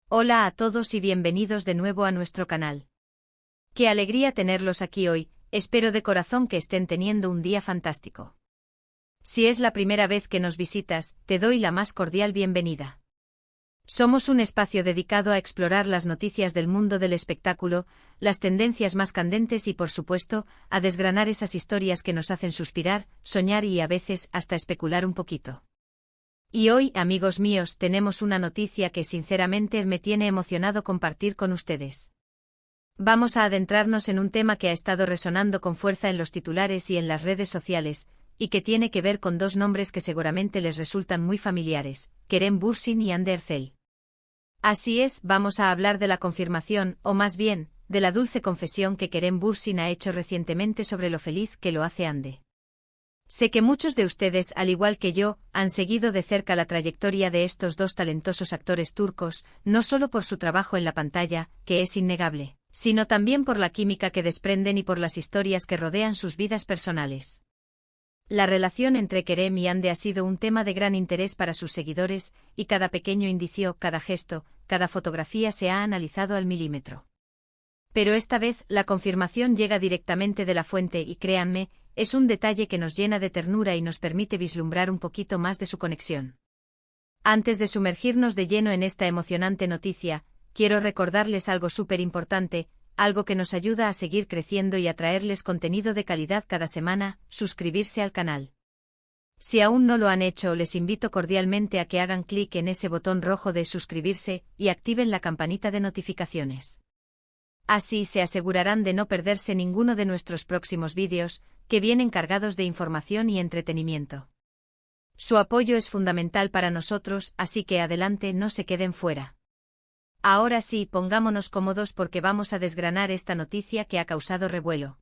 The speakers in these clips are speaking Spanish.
Hola a todos y bienvenidos de nuevo a nuestro canal. Qué alegría tenerlos aquí hoy, espero de corazón que estén teniendo un día fantástico. Si es la primera vez que nos visitas, te doy la más cordial bienvenida. Somos un espacio dedicado a explorar las noticias del mundo del espectáculo, las tendencias más candentes y por supuesto, a desgranar esas historias que nos hacen suspirar, soñar y a veces hasta especular un poquito. Y hoy, amigos míos, tenemos una noticia que sinceramente me tiene emocionado compartir con ustedes. Vamos a adentrarnos en un tema que ha estado resonando con fuerza en los titulares y en las redes sociales, y que tiene que ver con dos nombres que seguramente les resultan muy familiares, Kerem Bürsin y Hande Erçel. Así es, vamos a hablar de la confirmación, o más bien, de la dulce confesión que Kerem Bürsin ha hecho recientemente sobre lo feliz que lo hace Hande. Sé que muchos de ustedes, al igual que yo, han seguido de cerca la trayectoria de estos dos talentosos actores turcos, no solo por su trabajo en la pantalla, que es innegable, sino también por la química que desprenden y por las historias que rodean sus vidas personales. La relación entre Kerem y Hande ha sido un tema de gran interés para sus seguidores, y cada pequeño indicio, cada gesto, cada fotografía se ha analizado al milímetro. Pero esta vez, la confirmación llega directamente de la fuente y créanme, es un detalle que nos llena de ternura y nos permite vislumbrar un poquito más de su conexión. Antes de sumergirnos de lleno en esta emocionante noticia, quiero recordarles algo súper importante, algo que nos ayuda a seguir creciendo y a traerles contenido de calidad cada semana: suscribirse al canal. Si aún no lo han hecho, les invito cordialmente a que hagan clic en ese botón rojo de suscribirse y activen la campanita de notificaciones. Así se asegurarán de no perderse ninguno de nuestros próximos vídeos, que vienen cargados de información y entretenimiento. Su apoyo es fundamental para nosotros, así que adelante, no se queden fuera. Ahora sí, pongámonos cómodos porque vamos a desgranar esta noticia que ha causado revuelo.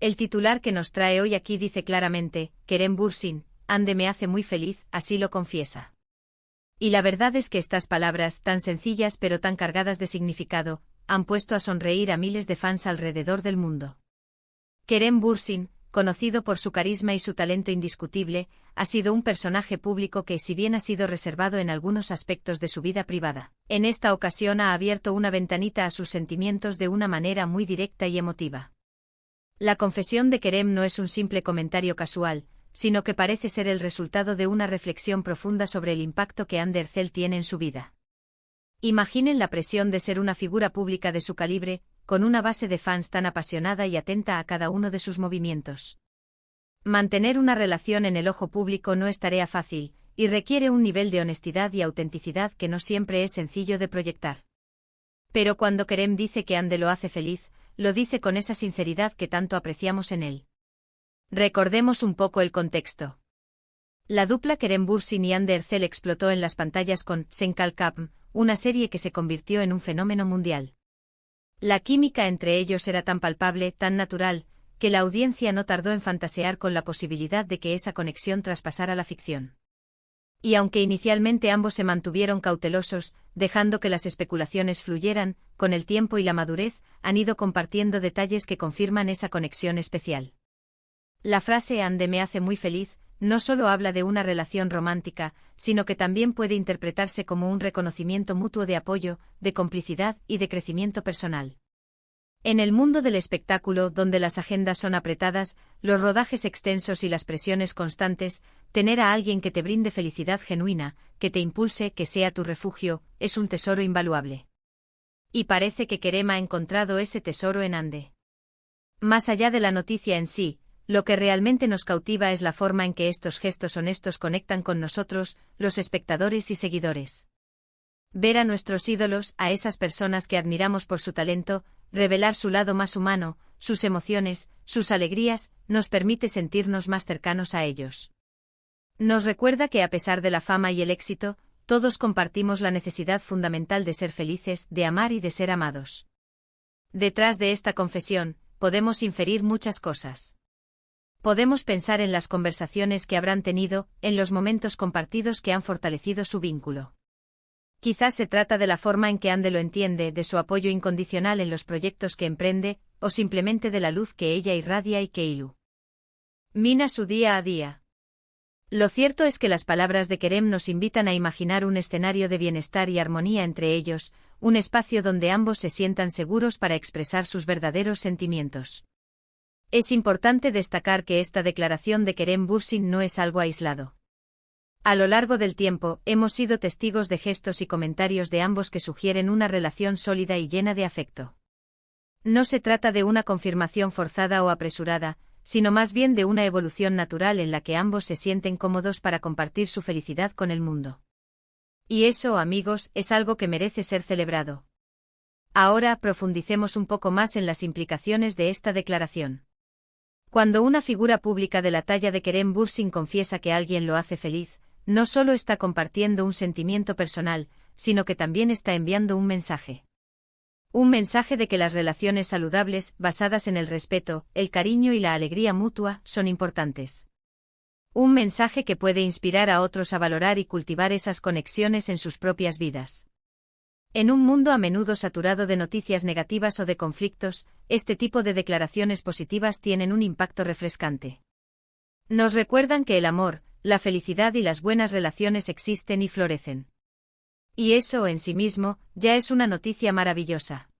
El titular que nos trae hoy aquí dice claramente: Kerem Bürsin, Hande me hace muy feliz, así lo confiesa. Y la verdad es que estas palabras, tan sencillas pero tan cargadas de significado, han puesto a sonreír a miles de fans alrededor del mundo. Kerem Bürsin, conocido por su carisma y su talento indiscutible, ha sido un personaje público que, si bien ha sido reservado en algunos aspectos de su vida privada, en esta ocasión ha abierto una ventanita a sus sentimientos de una manera muy directa y emotiva. La confesión de Kerem no es un simple comentario casual, sino que parece ser el resultado de una reflexión profunda sobre el impacto que Hande Erçel tiene en su vida. Imaginen la presión de ser una figura pública de su calibre, con una base de fans tan apasionada y atenta a cada uno de sus movimientos. Mantener una relación en el ojo público no es tarea fácil, y requiere un nivel de honestidad y autenticidad que no siempre es sencillo de proyectar. Pero cuando Kerem dice que Hande lo hace feliz, lo dice con esa sinceridad que tanto apreciamos en él. Recordemos un poco el contexto. La dupla Kerem Bürsin y Hande Erçel explotó en las pantallas con Sen Kalkam, una serie que se convirtió en un fenómeno mundial. La química entre ellos era tan palpable, tan natural, que la audiencia no tardó en fantasear con la posibilidad de que esa conexión traspasara la ficción. Y aunque inicialmente ambos se mantuvieron cautelosos, dejando que las especulaciones fluyeran, con el tiempo y la madurez, han ido compartiendo detalles que confirman esa conexión especial. La frase Hande me hace muy feliz no solo habla de una relación romántica, sino que también puede interpretarse como un reconocimiento mutuo de apoyo, de complicidad y de crecimiento personal. En el mundo del espectáculo, donde las agendas son apretadas, los rodajes extensos y las presiones constantes, tener a alguien que te brinde felicidad genuina, que te impulse, que sea tu refugio, es un tesoro invaluable. Y parece que Kerem ha encontrado ese tesoro en Hande. Más allá de la noticia en sí, lo que realmente nos cautiva es la forma en que estos gestos honestos conectan con nosotros, los espectadores y seguidores. Ver a nuestros ídolos, a esas personas que admiramos por su talento, revelar su lado más humano, sus emociones, sus alegrías, nos permite sentirnos más cercanos a ellos. Nos recuerda que a pesar de la fama y el éxito, todos compartimos la necesidad fundamental de ser felices, de amar y de ser amados. Detrás de esta confesión, podemos inferir muchas cosas. Podemos pensar en las conversaciones que habrán tenido, en los momentos compartidos que han fortalecido su vínculo. Quizás se trata de la forma en que Hande lo entiende, de su apoyo incondicional en los proyectos que emprende, o simplemente de la luz que ella irradia y que ilumina su día a día. Lo cierto es que las palabras de Kerem nos invitan a imaginar un escenario de bienestar y armonía entre ellos, un espacio donde ambos se sientan seguros para expresar sus verdaderos sentimientos. Es importante destacar que esta declaración de Kerem Bürsin no es algo aislado. A lo largo del tiempo, hemos sido testigos de gestos y comentarios de ambos que sugieren una relación sólida y llena de afecto. No se trata de una confirmación forzada o apresurada, sino más bien de una evolución natural en la que ambos se sienten cómodos para compartir su felicidad con el mundo. Y eso, amigos, es algo que merece ser celebrado. Ahora profundicemos un poco más en las implicaciones de esta declaración. Cuando una figura pública de la talla de Kerem Bürsin confiesa que alguien lo hace feliz, no solo está compartiendo un sentimiento personal, sino que también está enviando un mensaje. Un mensaje de que las relaciones saludables, basadas en el respeto, el cariño y la alegría mutua, son importantes. Un mensaje que puede inspirar a otros a valorar y cultivar esas conexiones en sus propias vidas. En un mundo a menudo saturado de noticias negativas o de conflictos, este tipo de declaraciones positivas tienen un impacto refrescante. Nos recuerdan que el amor, la felicidad y las buenas relaciones existen y florecen. Y eso, en sí mismo, ya es una noticia maravillosa.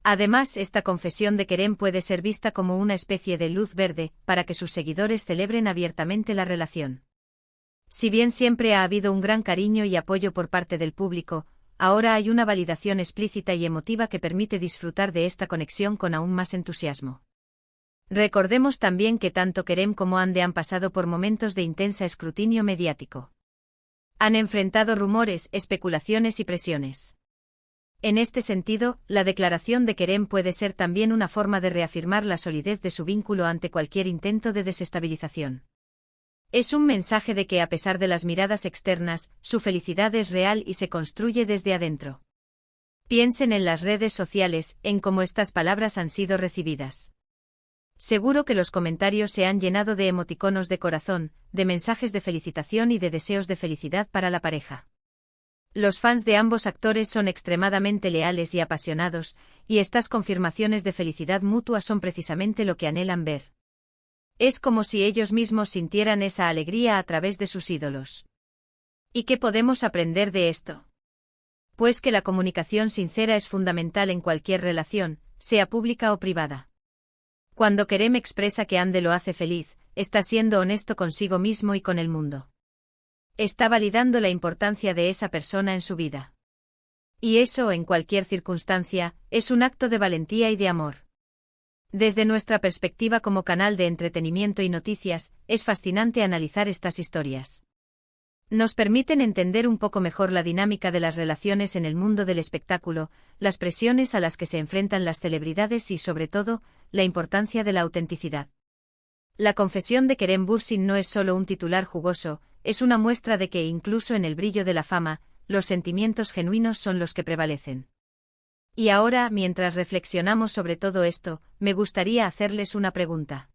Además, esta confesión de Kerem puede ser vista como una especie de luz verde, para que sus seguidores celebren abiertamente la relación. Si bien siempre ha habido un gran cariño y apoyo por parte del público, ahora hay una validación explícita y emotiva que permite disfrutar de esta conexión con aún más entusiasmo. Recordemos también que tanto Kerem como Hande han pasado por momentos de intensa escrutinio mediático. Han enfrentado rumores, especulaciones y presiones. En este sentido, la declaración de Kerem puede ser también una forma de reafirmar la solidez de su vínculo ante cualquier intento de desestabilización. Es un mensaje de que a pesar de las miradas externas, su felicidad es real y se construye desde adentro. Piensen en las redes sociales, en cómo estas palabras han sido recibidas. Seguro que los comentarios se han llenado de emoticonos de corazón, de mensajes de felicitación y de deseos de felicidad para la pareja. Los fans de ambos actores son extremadamente leales y apasionados, y estas confirmaciones de felicidad mutua son precisamente lo que anhelan ver. Es como si ellos mismos sintieran esa alegría a través de sus ídolos. ¿Y qué podemos aprender de esto? Pues que la comunicación sincera es fundamental en cualquier relación, sea pública o privada. Cuando Kerem expresa que Hande lo hace feliz, está siendo honesto consigo mismo y con el mundo. Está validando la importancia de esa persona en su vida. Y eso, en cualquier circunstancia, es un acto de valentía y de amor. Desde nuestra perspectiva como canal de entretenimiento y noticias, es fascinante analizar estas historias. Nos permiten entender un poco mejor la dinámica de las relaciones en el mundo del espectáculo, las presiones a las que se enfrentan las celebridades y, sobre todo, la importancia de la autenticidad. La confesión de Kerem Bürsin no es solo un titular jugoso, es una muestra de que incluso en el brillo de la fama, los sentimientos genuinos son los que prevalecen. Y ahora, mientras reflexionamos sobre todo esto, me gustaría hacerles una pregunta.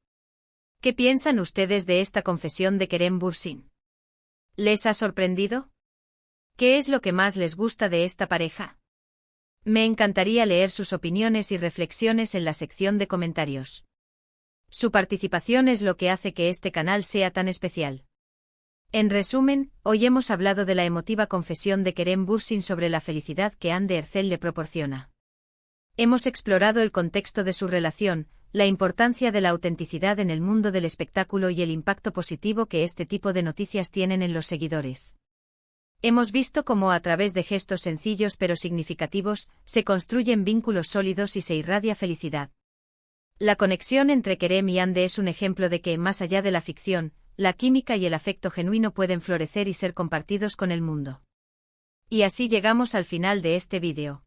¿Qué piensan ustedes de esta confesión de Kerem Bürsin? ¿Les ha sorprendido? ¿Qué es lo que más les gusta de esta pareja? Me encantaría leer sus opiniones y reflexiones en la sección de comentarios. Su participación es lo que hace que este canal sea tan especial. En resumen, hoy hemos hablado de la emotiva confesión de Kerem Bürsin sobre la felicidad que Hande Erçel le proporciona. Hemos explorado el contexto de su relación, la importancia de la autenticidad en el mundo del espectáculo y el impacto positivo que este tipo de noticias tienen en los seguidores. Hemos visto cómo a través de gestos sencillos pero significativos, se construyen vínculos sólidos y se irradia felicidad. La conexión entre Kerem y Hande es un ejemplo de que, más allá de la ficción, la química y el afecto genuino pueden florecer y ser compartidos con el mundo. Y así llegamos al final de este vídeo.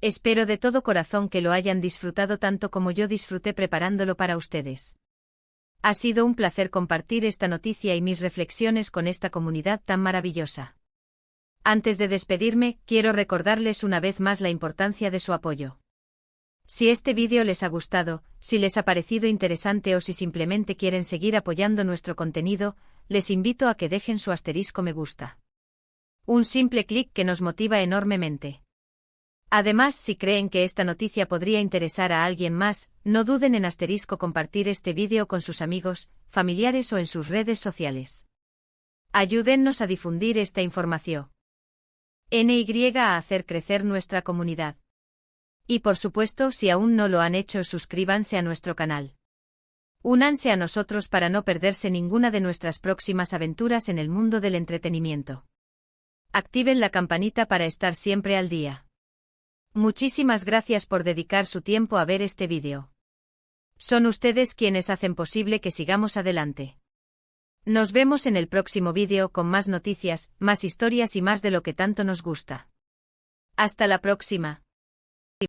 Espero de todo corazón que lo hayan disfrutado tanto como yo disfruté preparándolo para ustedes. Ha sido un placer compartir esta noticia y mis reflexiones con esta comunidad tan maravillosa. Antes de despedirme, quiero recordarles una vez más la importancia de su apoyo. Si este vídeo les ha gustado, si les ha parecido interesante o si simplemente quieren seguir apoyando nuestro contenido, les invito a que dejen su asterisco me gusta. Un simple clic que nos motiva enormemente. Además, si creen que esta noticia podría interesar a alguien más, no duden en compartir este vídeo con sus amigos, familiares o en sus redes sociales. Ayúdennos a difundir esta información. NY a hacer crecer nuestra comunidad. Y por supuesto, si aún no lo han hecho, suscríbanse a nuestro canal. Únanse a nosotros para no perderse ninguna de nuestras próximas aventuras en el mundo del entretenimiento. Activen la campanita para estar siempre al día. Muchísimas gracias por dedicar su tiempo a ver este vídeo. Son ustedes quienes hacen posible que sigamos adelante. Nos vemos en el próximo vídeo con más noticias, más historias y más de lo que tanto nos gusta. Hasta la próxima.